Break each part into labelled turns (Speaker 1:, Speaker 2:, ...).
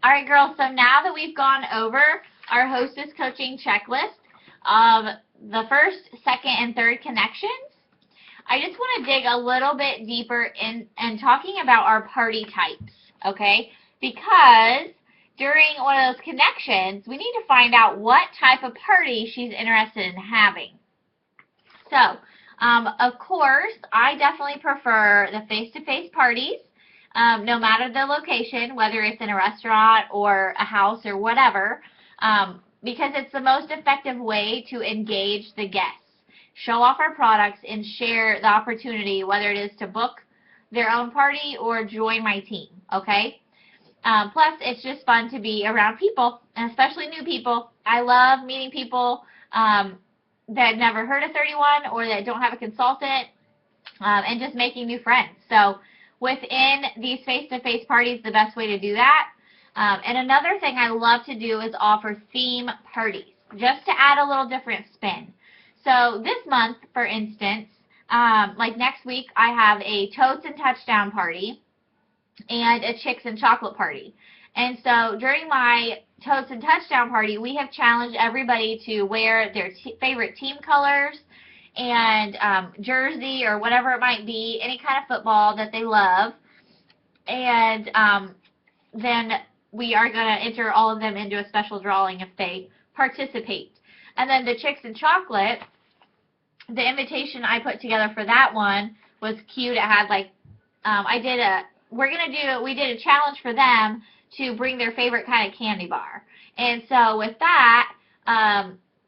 Speaker 1: All right, girls, so now that we've gone over our hostess coaching checklist of the first, second, and third connections, I just want to dig a little bit deeper in and talking about our party types, okay? Because during one of those connections, we need to find out what type of party she's interested in having. So, of course, I definitely prefer the face-to-face parties, no matter the location, whether it's in a restaurant or a house or whatever, because it's the most effective way to engage the guests, show off our products, and share the opportunity, whether it is to book their own party or join my team, okay? Plus, it's just fun to be around people, and especially new people. I love meeting people that never heard of 31 or that don't have a consultant, and just making new friends. So within these face-to-face parties, the best way to do that. And another thing I love to do is offer theme parties, just to add a little different spin. So this month, for instance, like next week, I have a Totes and Touchdown party and a Chicks and Chocolate party. And so during my Totes and Touchdown party, we have challenged everybody to wear their favorite team colors and jersey or whatever it might be, any kind of football that they love. And then we are going to enter all of them into a special drawing if they participate. And then the Chicks and Chocolate, the invitation I put together for that one was cute. It had like, we did a challenge for them to bring their favorite kind of candy bar. And so with that,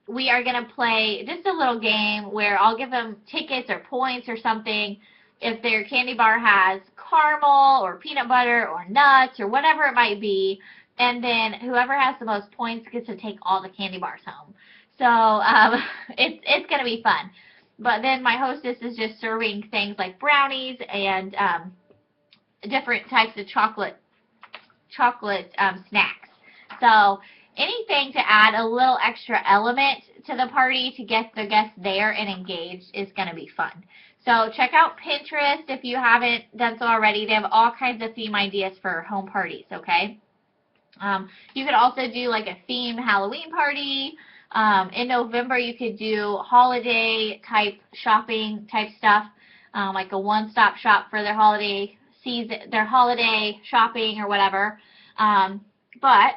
Speaker 1: we are going to play just a little game where I'll give them tickets or points or something if their candy bar has caramel or peanut butter or nuts or whatever it might be. And then whoever has the most points gets to take all the candy bars home. So it's going to be fun. But then my hostess is just serving things like brownies and different types of chocolate snacks. So anything to add a little extra element to the party to get the guests there and engaged is going to be fun. So check out Pinterest if you haven't done so already. They have all kinds of theme ideas for home parties, okay? You could also do like a themed Halloween party. In November, you could do holiday type shopping type stuff, like a one-stop shop for their holiday season, their holiday shopping or whatever. But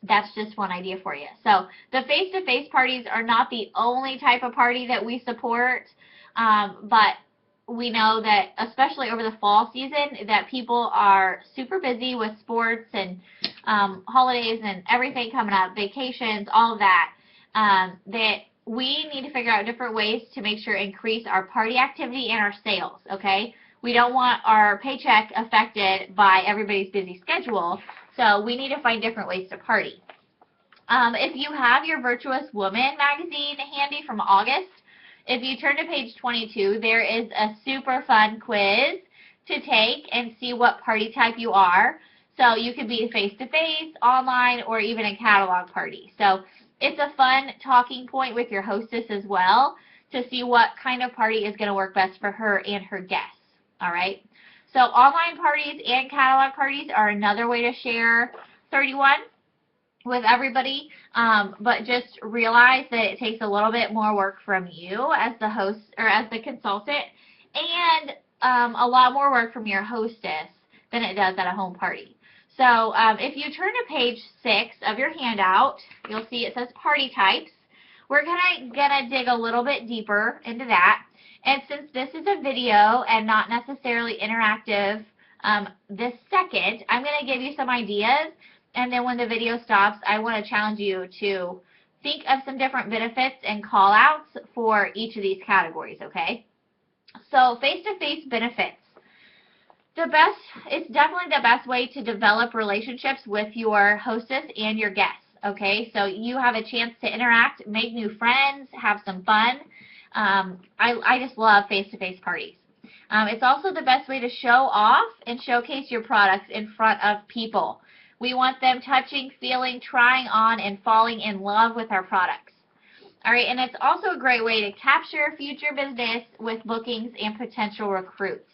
Speaker 1: that's just one idea for you. So the face-to-face parties are not the only type of party that we support, but we know that especially over the fall season that people are super busy with sports and holidays and everything coming up, vacations, all of that, that we need to figure out different ways to make sure increase our party activity and our sales, okay? We don't want our paycheck affected by everybody's busy schedule, so we need to find different ways to party. If you have your Virtuous Woman magazine handy from August, if you turn to page 22, there is a super fun quiz to take and see what party type you are. So you could be face-to-face, online, or even a catalog party. So it's a fun talking point with your hostess as well to see what kind of party is going to work best for her and her guests. All right? So online parties and catalog parties are another way to share 31 with everybody, but just realize that it takes a little bit more work from you as the host or as the consultant, and a lot more work from your hostess than it does at a home party. So if you turn to page 6 of your handout, you'll see it says party types. We're gonna dig a little bit deeper into that. And since this is a video and not necessarily interactive this second, I'm going to give you some ideas, and then when the video stops, I want to challenge you to think of some different benefits and call-outs for each of these categories, okay? So face-to-face benefits. It's definitely the best way to develop relationships with your hostess and your guests, okay? So you have a chance to interact, make new friends, have some fun. I just love face-to-face parties. It's also the best way to show off and showcase your products in front of people. We want them touching, feeling, trying on, and falling in love with our products. All right, and it's also a great way to capture future business with bookings and potential recruits.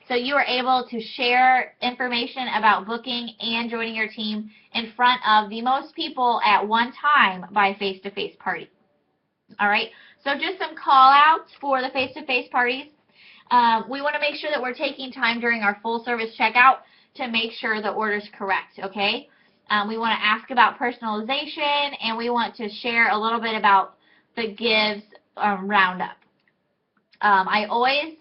Speaker 1: So you are able to share information about booking and joining your team in front of the most people at one time by face-to-face party. All right, so just some call outs for the face-to-face parties. We want to make sure that we're taking time during our full service checkout to make sure the order's correct, okay? We want to ask about personalization, and we want to share a little bit about the gives roundup. I always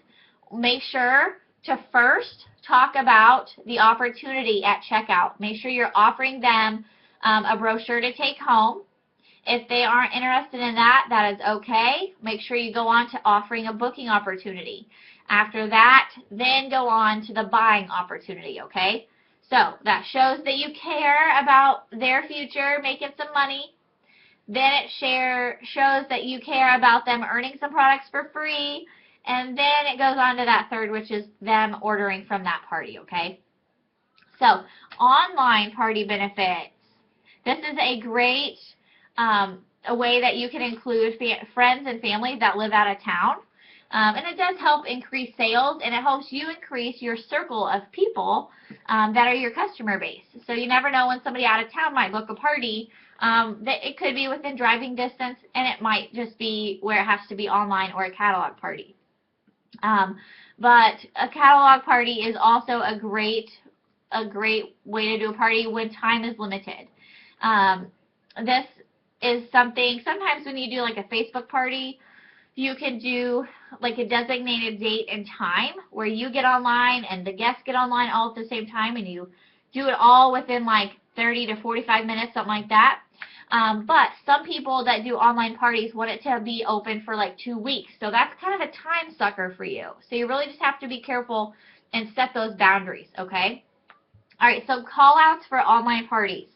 Speaker 1: make sure to first talk about the opportunity at checkout. Make sure you're offering them a brochure to take home. If they aren't interested in that, that is okay. Make sure you go on to offering a booking opportunity. After that, then go on to the buying opportunity, okay? So that shows that you care about their future, making some money. Then it shows that you care about them earning some products for free. And then it goes on to that third, which is them ordering from that party, okay? So online party benefits. This is a great a way that you can include friends and family that live out of town. And it does help increase sales, and it helps you increase your circle of people that are your customer base. So you never know when somebody out of town might book a party. That it could be within driving distance, and it might just be where it has to be online or a catalog party. But a catalog party is also a great way to do a party when time is limited. This is something, sometimes when you do like a Facebook party, you can do like a designated date and time where you get online and the guests get online all at the same time, and you do it all within like 30 to 45 minutes, something like that. But some people that do online parties want it to be open for like 2 weeks. So that's kind of a time sucker for you. So you really just have to be careful and set those boundaries, okay? All right, so call outs for online parties.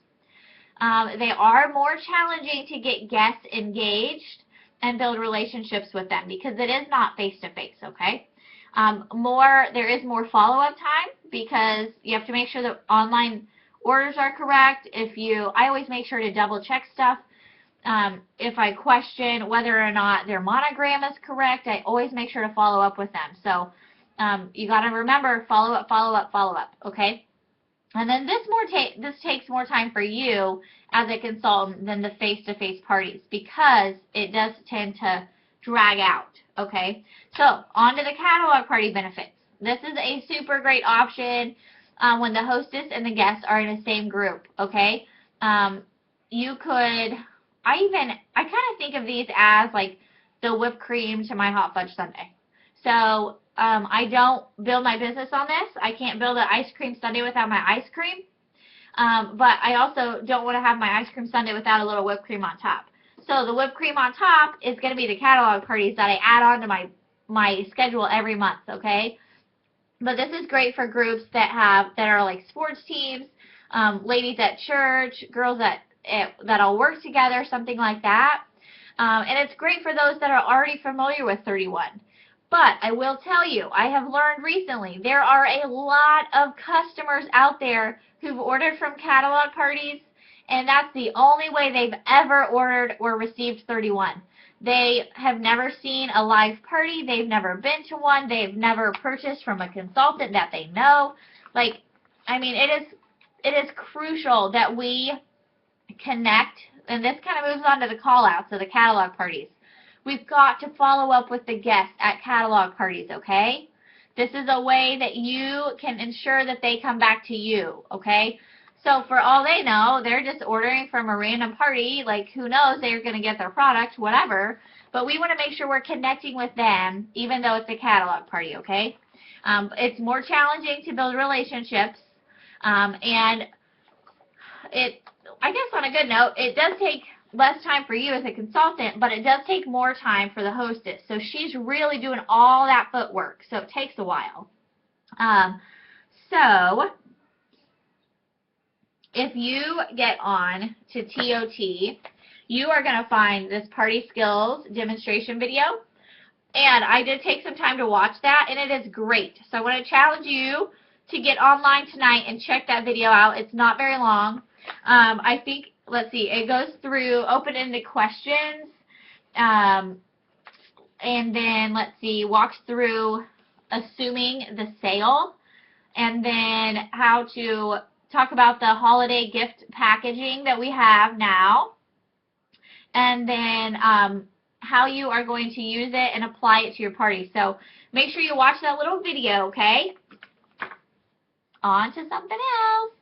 Speaker 1: They are more challenging to get guests engaged and build relationships with them because it is not face-to-face, okay? There is more follow-up time because you have to make sure that online orders are correct. I always make sure to double check stuff. If I question whether or not their monogram is correct, I always make sure to follow up with them. So you got to remember, follow up, follow up, follow up, okay? And then this takes more time for you as a consultant than the face-to-face parties because it does tend to drag out, okay? So on to the catalog party benefits. This is a super great option when the hostess and the guests are in the same group, okay? You could, I kind of think of these as like the whipped cream to my hot fudge sundae. So I don't build my business on this. I can't build an ice cream sundae without my ice cream. But I also don't want to have my ice cream sundae without a little whipped cream on top. So the whipped cream on top is going to be the catalog parties that I add on to my schedule every month, okay? But this is great for groups that are like sports teams, ladies at church, girls that all work together, something like that. And it's great for those that are already familiar with 31. But I will tell you, I have learned recently there are a lot of customers out there who've ordered from catalog parties, and that's the only way they've ever ordered or received 31. They have never seen a live party. They've never been to one. They've never purchased from a consultant that they know. Like, I mean, it is crucial that we connect, and this kind of moves on to the call-outs of the catalog parties. We've got to follow up with the guests at catalog parties, okay? This is a way that you can ensure that they come back to you, okay? So for all they know, they're just ordering from a random party. Like, who knows, they're going to get their product, whatever. But we want to make sure we're connecting with them, even though it's a catalog party, okay? It's more challenging to build relationships. And I guess on a good note, it does take less time for you as a consultant, but it does take more time for the hostess. So she's really doing all that footwork, so it takes a while. So if you get on to TOT, you are going to find this party skills demonstration video. And I did take some time to watch that, and it is great. So I want to challenge you to get online tonight and check that video out. It's not very long. I think, let's see, it goes through open-ended questions, and then, let's see, walks through assuming the sale, and then how to talk about the holiday gift packaging that we have now, and then how you are going to use it and apply it to your party. So make sure you watch that little video, okay? On to something else.